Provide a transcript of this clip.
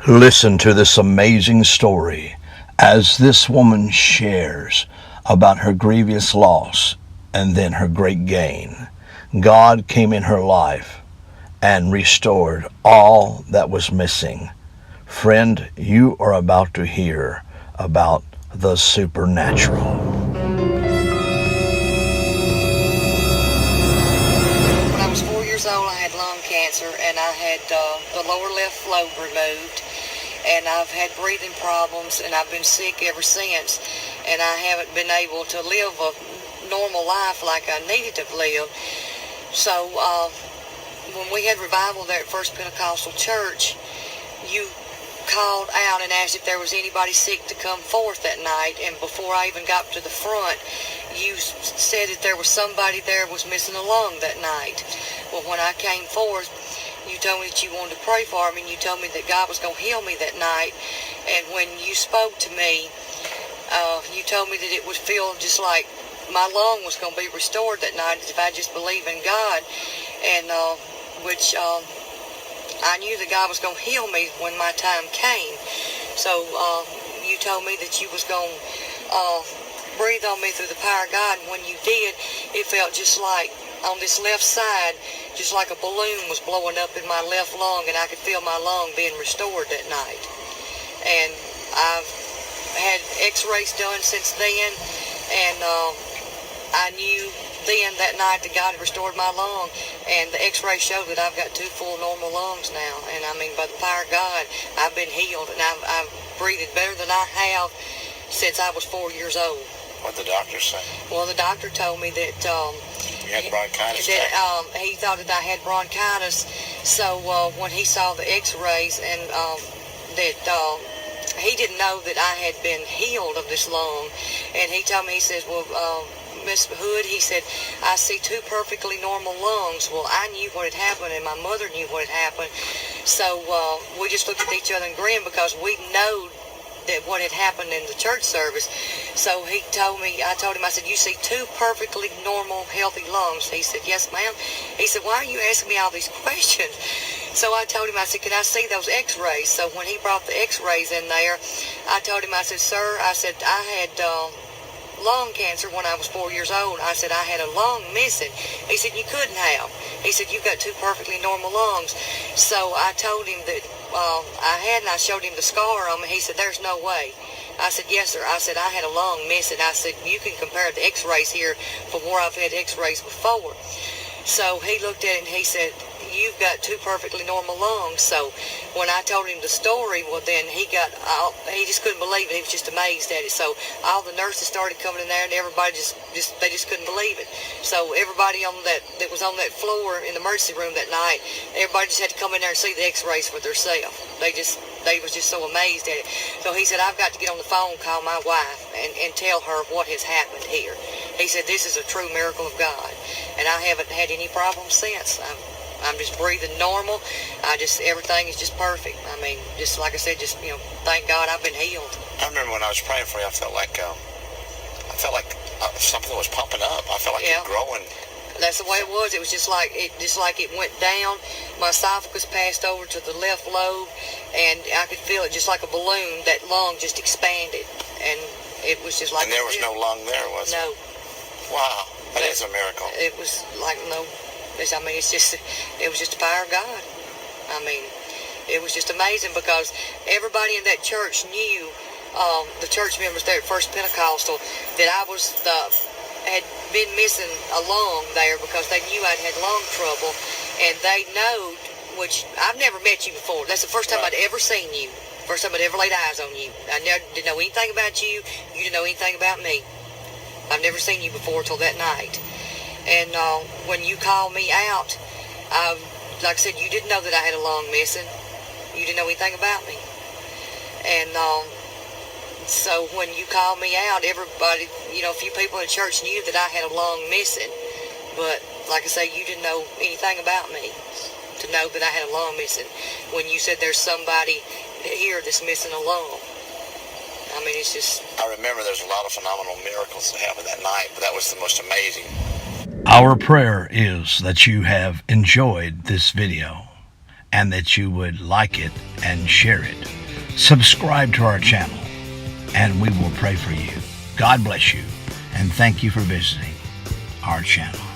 Listen to this amazing story as this woman shares about her grievous loss and then her great gain. God came in her life and restored all that was missing. Friend, you are about to hear about the supernatural. When I was 4 years old, I had lung cancer, and I had the lower left lobe removed, and I've had breathing problems, and I've been sick ever since, and I haven't been able to live a normal life like I needed to live. So when we had revival there at First Pentecostal Church, you called out and asked if there was anybody sick to come forth that night, and before I even got to the front, you said that there was somebody there was missing a lung that night. Well, when I came forth, you told me that you wanted to pray for me, and you told me that God was going to heal me that night. And when you spoke to me, you told me that it would feel just like my lung was going to be restored that night if I just believe in God, and which I knew that God was going to heal me when my time came. So you told me that you was going to breathe on me through the power of God, and when you did, it felt just like on this left side, just like a balloon was blowing up in my left lung, and I could feel my lung being restored that night. And I've had x-rays done since then, and I knew then that night that God had restored my lung, and the x-ray showed that I've got 2 full normal lungs now. And I mean, by the power of God, I've been healed, and I've breathed better than I have since I was 4 years old. What did the doctor say? Well, the doctor told me that you had bronchitis. That he thought that I had bronchitis. So when he saw the x-rays, and that he didn't know that I had been healed of this lung, and he told me, he says, well, Miss Hood, he said, I see 2 perfectly normal lungs. Well, I knew what had happened, and my mother knew what had happened. So we just looked at each other and grinned, because we know that what had happened in the church service. So he told me, I told him, I said, you see 2 perfectly normal, healthy lungs? He said, yes, ma'am. He said, why are you asking me all these questions? So I told him, I said, can I see those x-rays? So when he brought the x-rays in there, I told him, I said, sir, I said, I had lung cancer when I was 4 years old. I said, I had a lung missing. He said, you couldn't have. He said, you've got 2 perfectly normal lungs. So I told him that I had, and I showed him the scar on me. He said, there's no way. I said, yes, sir. I said, I had a lung missing. I said, you can compare the x-rays here from where I've had x-rays before. So he looked at it, and he said, you've got 2 perfectly normal lungs. So when I told him the story, well, then he just couldn't believe it. He was just amazed at it. So all the nurses started coming in there, and everybody they just couldn't believe it. So everybody that was on that floor in the emergency room that night, everybody just had to come in there and see the x-rays for themselves. They was just so amazed at it. So he said, I've got to get on the phone, call my wife, and tell her what has happened here. He said, this is a true miracle of God, and I haven't had any problems since. I'm just breathing normal. Everything is just perfect. I mean, just like I said, thank God I've been healed. I remember when I was praying for you, I felt like something was pumping up. I felt like it growing. That's the way it was. It was just like it went down. My esophagus passed over to the left lobe, and I could feel it just like a balloon. That lung just expanded, and it was just like. And there was no lung there, was no. Wow, that is a miracle. It was like no. I mean, it was just the power of God. I mean, it was just amazing, because everybody in that church knew, the church members there at First Pentecostal, that I had been missing a lung there, because they knew I'd had lung trouble, and they know, which I've never met you before. That's the first time I'd ever seen you. First time I'd ever laid eyes on you. I never didn't know anything about you. You didn't know anything about me. I've never seen you before till that night. And when you called me out, like I said, you didn't know that I had a lung missing. You didn't know anything about me. And so when you called me out, everybody, a few people in the church knew that I had a lung missing. But like I say, you didn't know anything about me to know that I had a lung missing. When you said there's somebody here that's missing a lung. I mean, it's just. I remember there's a lot of phenomenal miracles that happened that night, but that was the most amazing. Our prayer is that you have enjoyed this video and that you would like it and share it. Subscribe to our channel, and we will pray for you. God bless you, and thank you for visiting our channel.